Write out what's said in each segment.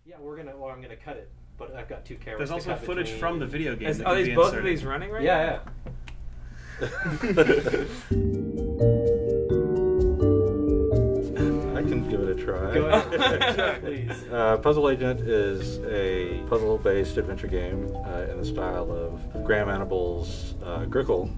Yeah, I'm gonna cut it, but I've got 2 cameras. There's also footage from the video game. Are these both of these running right now? Yeah. I can give it a try. Go ahead, please. Puzzle Agent is a puzzle-based adventure game in the style of Graham Annabelle's Grickle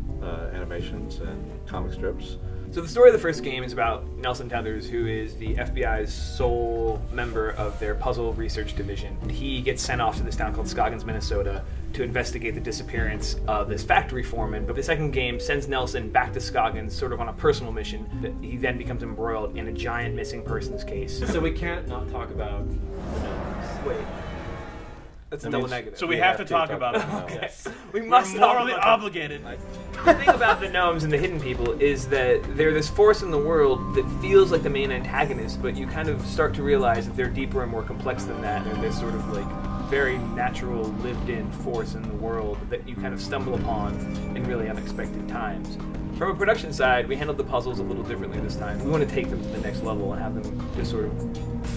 animations and comic strips. So the story of the first game is about Nelson Tethers, who is the FBI's sole member of their puzzle research division. He gets sent off to this town called Scoggins, Minnesota, to investigate the disappearance of this factory foreman. But the second game sends Nelson back to Scoggins, sort of on a personal mission. He then becomes embroiled in a giant missing persons case. So we can't not talk about the gnomes. Wait. That's a double negative. So we have to talk about it. Okay. Yes. We must We're morally obligated. The thing about the gnomes and the hidden people is that they're this force in the world that feels like the main antagonist, but you kind of start to realize that they're deeper and more complex than that, and this sort of like very natural, lived-in force in the world that you kind of stumble upon in really unexpected times. From a production side, we handled the puzzles a little differently this time. We want to take them to the next level and have them just sort of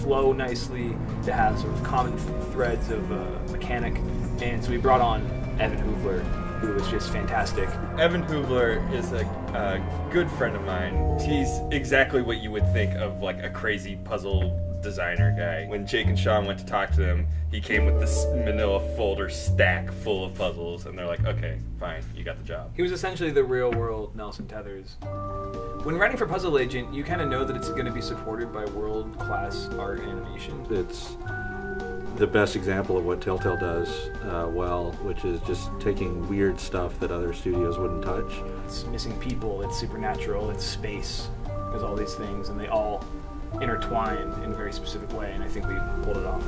flow nicely, to have sort of common threads of mechanic. And so we brought on Evan Hoovler, who was just fantastic. Evan Hoovler is a good friend of mine. He's exactly what you would think of like a crazy puzzle designer guy. When Jake and Sean went to talk to him, he came with this manila folder stack full of puzzles, and they're like, okay, fine, you got the job. He was essentially the real-world Nelson Tethers. When writing for Puzzle Agent, you kind of know that it's going to be supported by world-class art and animation. It's the best example of what Telltale does well, which is just taking weird stuff that other studios wouldn't touch. It's missing people, it's supernatural, it's space. There's all these things, and they all intertwine in a very specific way, and I think we pulled it off.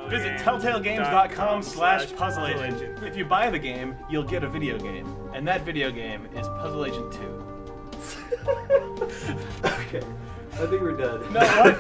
Visit telltalegames.com/puzzleagent. If you buy the game, you'll get a video game, and that video game is Puzzle Agent 2. Okay, I think we're done. No, what?